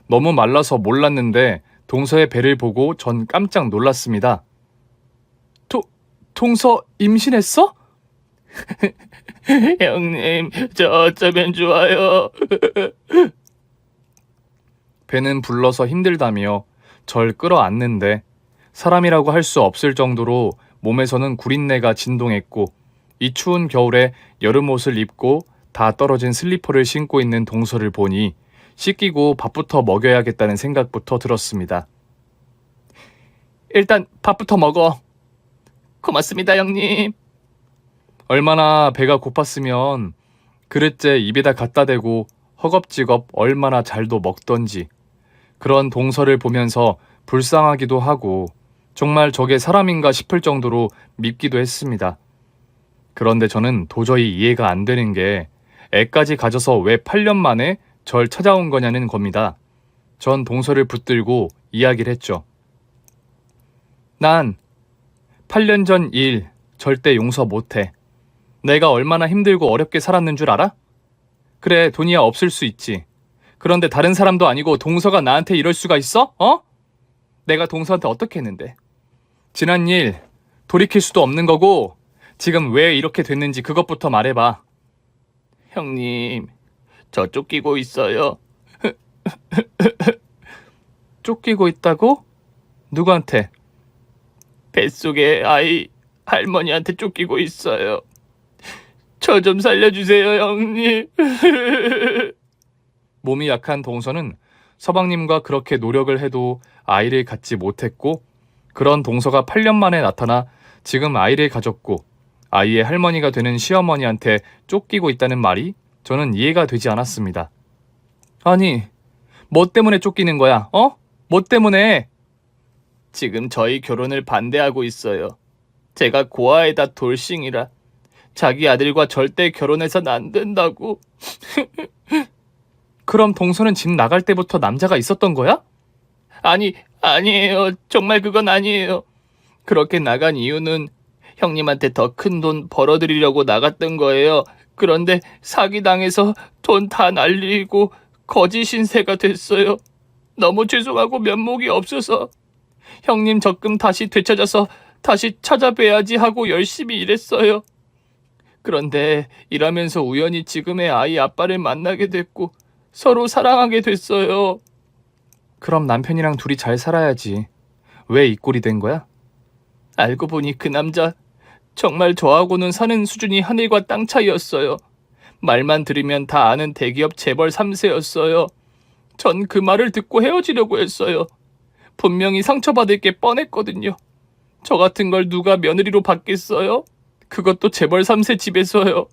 너무 말라서 몰랐는데 동서의 배를 보고 전 깜짝 놀랐습니다. 동서 임신했어? 형님, 저 어쩌면 좋아요. 배는 불러서 힘들다며 절 끌어안는데 사람이라고 할 수 없을 정도로 몸에서는 구린내가 진동했고, 이 추운 겨울에 여름 옷을 입고 다 떨어진 슬리퍼를 신고 있는 동서를 보니 씻기고 밥부터 먹여야겠다는 생각부터 들었습니다. 일단 밥부터 먹어. 고맙습니다, 형님. 얼마나 배가 고팠으면 그릇째 입에다 갖다 대고 허겁지겁 얼마나 잘도 먹던지. 그런 동서를 보면서 불쌍하기도 하고 정말 저게 사람인가 싶을 정도로 밉기도 했습니다. 그런데 저는 도저히 이해가 안 되는 게 애까지 가져서 왜 8년 만에 절 찾아온 거냐는 겁니다. 전 동서를 붙들고 이야기를 했죠. 난 8년 전 일 절대 용서 못해. 내가 얼마나 힘들고 어렵게 살았는 줄 알아? 그래, 돈이야 없을 수 있지. 그런데 다른 사람도 아니고 동서가 나한테 이럴 수가 있어? 어? 내가 동서한테 어떻게 했는데? 지난 일 돌이킬 수도 없는 거고 지금 왜 이렇게 됐는지 그것부터 말해봐. 형님, 저 쫓기고 있어요. 쫓기고 있다고? 누구한테? 뱃속에 아이 할머니한테 쫓기고 있어요. 저 좀 살려주세요, 형님. 몸이 약한 동서는 서방님과 그렇게 노력을 해도 아이를 갖지 못했고, 그런 동서가 8년 만에 나타나 지금 아이를 가졌고 아이의 할머니가 되는 시어머니한테 쫓기고 있다는 말이 저는 이해가 되지 않았습니다. 아니, 뭐 때문에 쫓기는 거야? 어? 뭐 때문에? 지금 저희 결혼을 반대하고 있어요. 제가 고아에다 돌싱이라 자기 아들과 절대 결혼해선 안 된다고. 그럼 동서는 집 나갈 때부터 남자가 있었던 거야? 아니에요. 정말 그건 아니에요. 그렇게 나간 이유는 형님한테 더 큰 돈 벌어들이려고 나갔던 거예요. 그런데 사기당해서 돈 다 날리고 거지 신세가 됐어요. 너무 죄송하고 면목이 없어서 형님 적금 다시 되찾아서 다시 찾아뵈야지 하고 열심히 일했어요. 그런데 일하면서 우연히 지금의 아이 아빠를 만나게 됐고 서로 사랑하게 됐어요. 그럼 남편이랑 둘이 잘 살아야지. 왜 이 꼴이 된 거야? 알고 보니 그 남자 정말 저하고는 사는 수준이 하늘과 땅 차이였어요. 말만 들으면 다 아는 대기업 재벌 3세였어요. 전 그 말을 듣고 헤어지려고 했어요. 분명히 상처받을 게 뻔했거든요. 저 같은 걸 누가 며느리로 받겠어요? 그것도 재벌 3세 집에서요.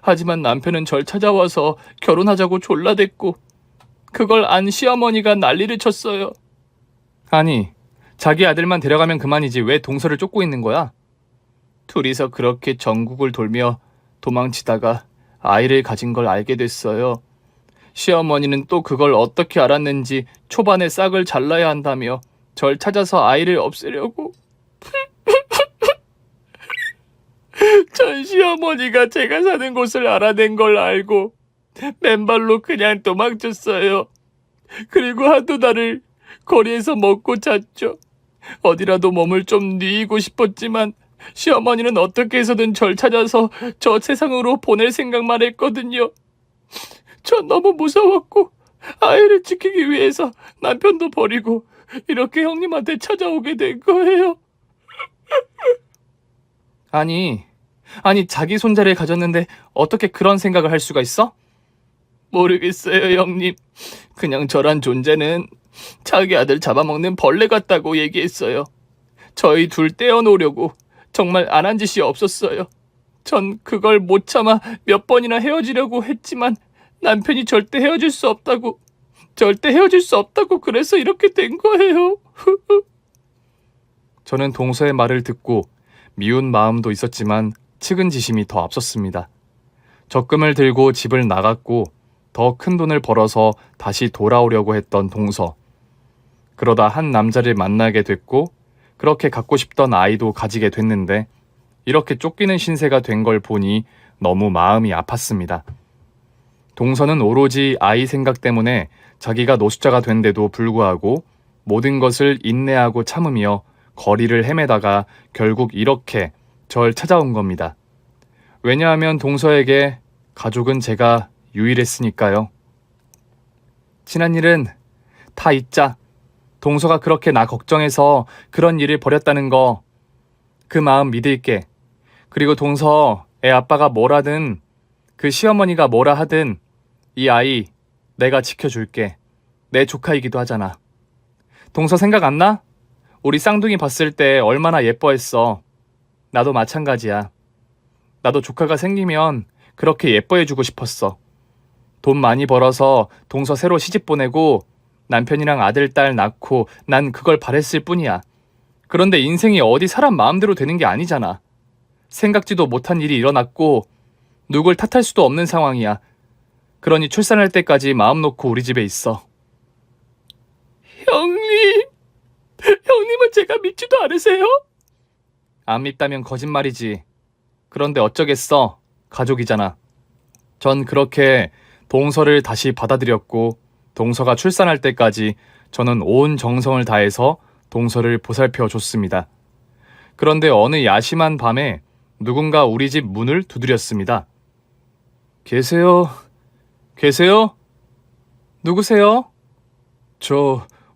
하지만 남편은 절 찾아와서 결혼하자고 졸라댔고 그걸 안 시어머니가 난리를 쳤어요. 아니, 자기 아들만 데려가면 그만이지 왜 동서를 쫓고 있는 거야? 둘이서 그렇게 전국을 돌며 도망치다가 아이를 가진 걸 알게 됐어요. 시어머니는 또 그걸 어떻게 알았는지 초반에 싹을 잘라야 한다며 절 찾아서 아이를 없애려고. 전 시어머니가 제가 사는 곳을 알아낸 걸 알고 맨발로 그냥 도망쳤어요. 그리고 한두 달을 거리에서 먹고 잤죠. 어디라도 몸을 좀 뉘이고 싶었지만 시어머니는 어떻게 해서든 절 찾아서 저 세상으로 보낼 생각만 했거든요. 전 너무 무서웠고 아이를 지키기 위해서 남편도 버리고 이렇게 형님한테 찾아오게 된 거예요. 아니, 아니, 자기 손자를 가졌는데 어떻게 그런 생각을 할 수가 있어? 모르겠어요, 형님. 그냥 저란 존재는 자기 아들 잡아먹는 벌레 같다고 얘기했어요. 저희 둘 떼어놓으려고 정말 안 한 짓이 없었어요. 전 그걸 못 참아 몇 번이나 헤어지려고 했지만 남편이 절대 헤어질 수 없다고 그래서 이렇게 된 거예요. 저는 동서의 말을 듣고 미운 마음도 있었지만 측은지심이 더 앞섰습니다. 적금을 들고 집을 나갔고 더 큰 돈을 벌어서 다시 돌아오려고 했던 동서. 그러다 한 남자를 만나게 됐고 그렇게 갖고 싶던 아이도 가지게 됐는데 이렇게 쫓기는 신세가 된 걸 보니 너무 마음이 아팠습니다. 동서는 오로지 아이 생각 때문에 자기가 노숙자가 된데도 불구하고 모든 것을 인내하고 참으며 거리를 헤매다가 결국 이렇게 절 찾아온 겁니다. 왜냐하면 동서에게 가족은 제가 유일했으니까요. 지난 일은 다 잊자. 동서가 그렇게 나 걱정해서 그런 일을 벌였다는 거, 그 마음 믿을게. 그리고 동서, 애 아빠가 뭐라든, 그 시어머니가 뭐라 하든 이 아이 내가 지켜줄게. 내 조카이기도 하잖아. 동서 생각 안 나? 우리 쌍둥이 봤을 때 얼마나 예뻐했어. 나도 마찬가지야. 나도 조카가 생기면 그렇게 예뻐해주고 싶었어. 돈 많이 벌어서 동서 새로 시집 보내고 남편이랑 아들, 딸 낳고 난 그걸 바랬을 뿐이야. 그런데 인생이 어디 사람 마음대로 되는 게 아니잖아. 생각지도 못한 일이 일어났고 누굴 탓할 수도 없는 상황이야. 그러니 출산할 때까지 마음 놓고 우리 집에 있어. 형님, 형님은 제가 믿지도 않으세요? 안 믿다면 거짓말이지. 그런데 어쩌겠어. 가족이잖아. 전 그렇게 동서를 다시 받아들였고 동서가 출산할 때까지 저는 온 정성을 다해서 동서를 보살펴 줬습니다. 그런데 어느 야심한 밤에 누군가 우리 집 문을 두드렸습니다. 계세요? 계세요? 누구세요?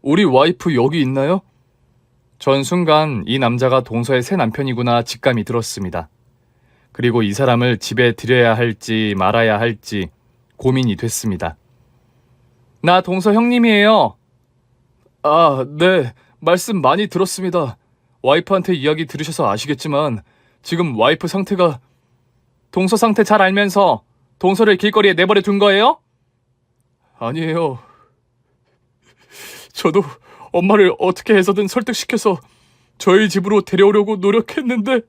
우리 와이프 여기 있나요? 전 순간 이 남자가 동서의 새 남편이구나 직감이 들었습니다. 그리고 이 사람을 집에 들여야 할지 말아야 할지 고민이 됐습니다. 나 동서 형님이에요. 아, 네. 말씀 많이 들었습니다. 와이프한테 이야기 들으셔서 아시겠지만 지금 와이프 상태가... 동서 상태 잘 알면서 동서를 길거리에 내버려 둔 거예요? 아니에요. 저도 엄마를 어떻게 해서든 설득시켜서 저희 집으로 데려오려고 노력했는데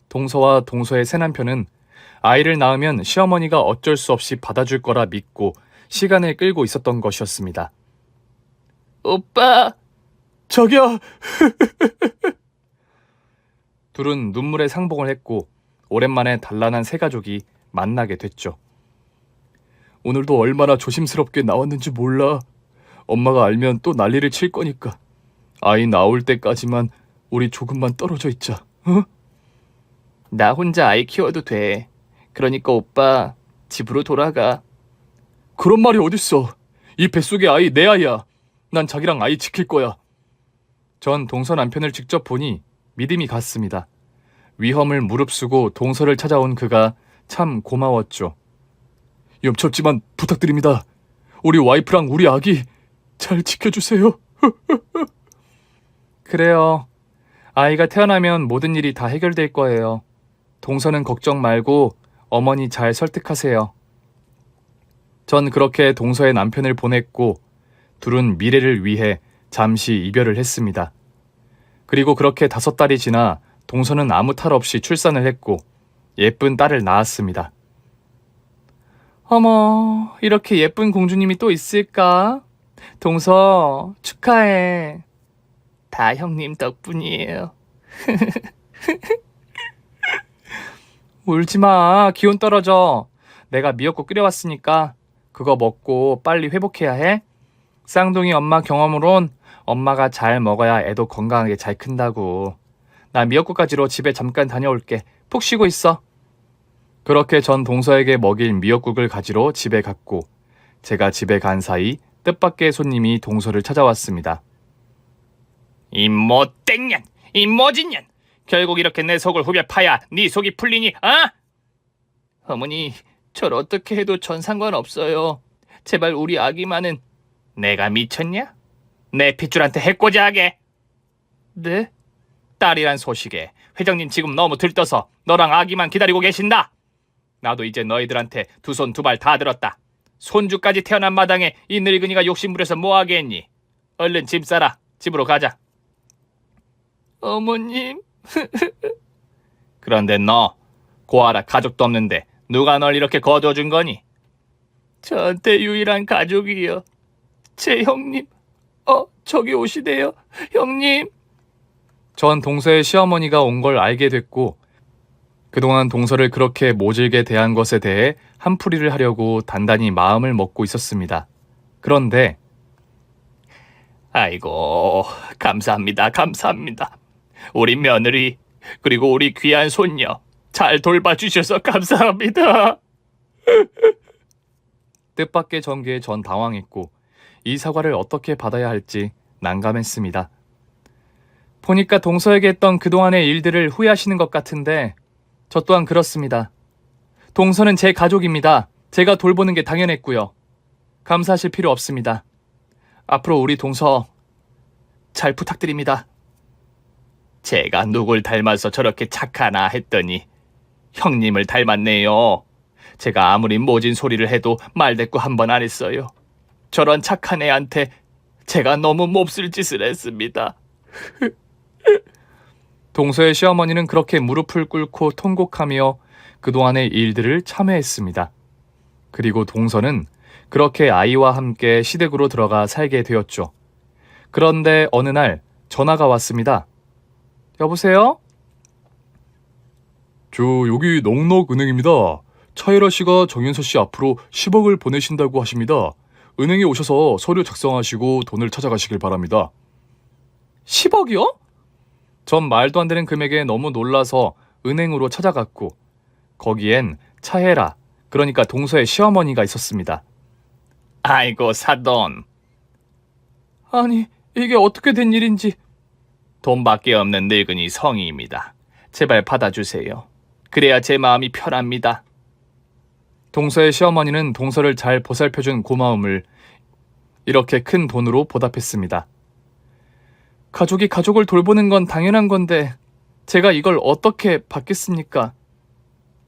동서와 동서의 새 남편은 아이를 낳으면 시어머니가 어쩔 수 없이 받아줄 거라 믿고 시간을 끌고 있었던 것이었습니다. 오빠! 저기요! 둘은 눈물의 상봉을 했고 오랜만에 단란한 새 가족이 만나게 됐죠. 오늘도 얼마나 조심스럽게 나왔는지 몰라. 엄마가 알면 또 난리를 칠 거니까 아이 나올 때까지만 우리 조금만 떨어져 있자. 어? 나 혼자 아이 키워도 돼. 그러니까 오빠 집으로 돌아가. 그런 말이 어딨어. 이 뱃속의 아이 내 아이야. 난 자기랑 아이 지킬 거야. 전 동서 남편을 직접 보니 믿음이 갔습니다. 위험을 무릅쓰고 동서를 찾아온 그가 참 고마웠죠. 염첩지만 부탁드립니다. 우리 와이프랑 우리 아기 잘 지켜주세요. 그래요. 아이가 태어나면 모든 일이 다 해결될 거예요. 동서는 걱정 말고 어머니 잘 설득하세요. 전 그렇게 동서의 남편을 보냈고 둘은 미래를 위해 잠시 이별을 했습니다. 그리고 그렇게 5달이 지나 동서는 아무 탈 없이 출산을 했고 예쁜 딸을 낳았습니다. 어머, 이렇게 예쁜 공주님이 또 있을까? 동서, 축하해. 다 형님 덕분이에요. 울지 마. 기운 떨어져. 내가 미역국 끓여왔으니까 그거 먹고 빨리 회복해야 해. 쌍둥이 엄마 경험으론 엄마가 잘 먹어야 애도 건강하게 잘 큰다고. 나 미역국 가지러 집에 잠깐 다녀올게. 푹 쉬고 있어. 그렇게 전 동서에게 먹일 미역국을 가지러 집에 갔고 제가 집에 간 사이 뜻밖의 손님이 동서를 찾아왔습니다. 이 못된 년! 이 모진 년! 결국 이렇게 내 속을 후벼 파야 네 속이 풀리니, 아? 어머니, 절 어떻게 해도 전 상관없어요. 제발 우리 아기만은. 내가 미쳤냐? 내 핏줄한테 해코지하게. 네? 딸이란 소식에 회장님 지금 너무 들떠서 너랑 아기만 기다리고 계신다. 나도 이제 너희들한테 두 손 두 발 다 들었다. 손주까지 태어난 마당에 이 늙은이가 욕심부려서 뭐하게 했니? 얼른 짐 싸라. 집으로 가자. 어머님. 그런데 너 고아라 가족도 없는데 누가 널 이렇게 거둬준 거니? 저한테 유일한 가족이요. 제 형님. 저기 오시대요. 형님. 전 동서의 시어머니가 온 걸 알게 됐고 그동안 동서를 그렇게 모질게 대한 것에 대해 한풀이를 하려고 단단히 마음을 먹고 있었습니다. 그런데 아이고, 감사합니다. 감사합니다. 우리 며느리 그리고 우리 귀한 손녀 잘 돌봐주셔서 감사합니다. 뜻밖의 전개에 전 당황했고 이 사과를 어떻게 받아야 할지 난감했습니다. 보니까 동서에게 했던 그동안의 일들을 후회하시는 것 같은데 저 또한 그렇습니다. 동서는 제 가족입니다. 제가 돌보는 게 당연했고요. 감사하실 필요 없습니다. 앞으로 우리 동서 잘 부탁드립니다. 제가 누굴 닮아서 저렇게 착하나 했더니 형님을 닮았네요. 제가 아무리 모진 소리를 해도 말대꾸 한 번 안 했어요. 저런 착한 애한테 제가 너무 몹쓸 짓을 했습니다. 동서의 시어머니는 그렇게 무릎을 꿇고 통곡하며 그동안의 일들을 참회했습니다. 그리고 동서는 그렇게 아이와 함께 시댁으로 들어가 살게 되었죠. 그런데 어느 날 전화가 왔습니다. 여보세요? 저 여기 넉넉은행입니다. 차혜라 씨가 정윤서 씨 앞으로 10억을 보내신다고 하십니다. 은행에 오셔서 서류 작성하시고 돈을 찾아가시길 바랍니다. 10억이요? 전 말도 안 되는 금액에 너무 놀라서 은행으로 찾아갔고 거기엔 차혜라, 그러니까 동서의 시어머니가 있었습니다. 아이고 사돈. 아니 이게 어떻게 된 일인지. 돈밖에 없는 늙은이 성의입니다. 제발 받아주세요. 그래야 제 마음이 편합니다. 동서의 시어머니는 동서를 잘 보살펴준 고마움을 이렇게 큰 돈으로 보답했습니다. 가족이 가족을 돌보는 건 당연한 건데 제가 이걸 어떻게 받겠습니까?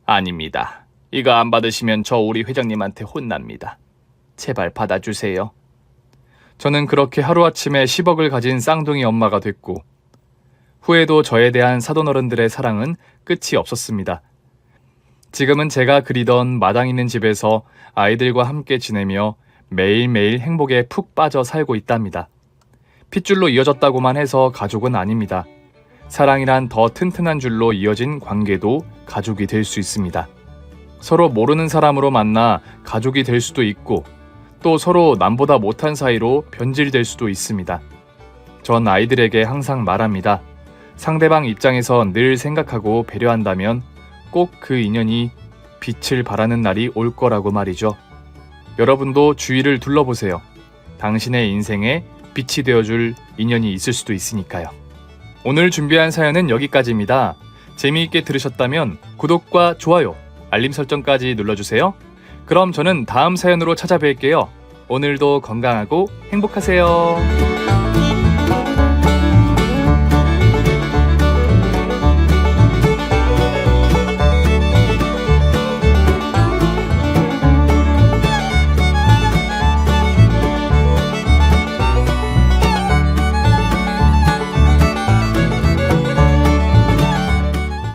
아닙니다. 이거 안 받으시면 저 우리 회장님한테 혼납니다. 제발 받아주세요. 저는 그렇게 하루아침에 10억을 가진 쌍둥이 엄마가 됐고 후에도 저에 대한 사돈어른들의 사랑은 끝이 없었습니다. 지금은 제가 그리던 마당 있는 집에서 아이들과 함께 지내며 매일매일 행복에 푹 빠져 살고 있답니다. 핏줄로 이어졌다고만 해서 가족은 아닙니다. 사랑이란 더 튼튼한 줄로 이어진 관계도 가족이 될 수 있습니다. 서로 모르는 사람으로 만나 가족이 될 수도 있고 또 서로 남보다 못한 사이로 변질될 수도 있습니다. 전 아이들에게 항상 말합니다. 상대방 입장에서 늘 생각하고 배려한다면 꼭 그 인연이 빛을 발하는 날이 올 거라고 말이죠. 여러분도 주위를 둘러보세요. 당신의 인생에 빛이 되어줄 인연이 있을 수도 있으니까요. 오늘 준비한 사연은 여기까지입니다. 재미있게 들으셨다면 구독과 좋아요, 알림 설정까지 눌러주세요. 그럼 저는 다음 사연으로 찾아뵐게요. 오늘도 건강하고 행복하세요.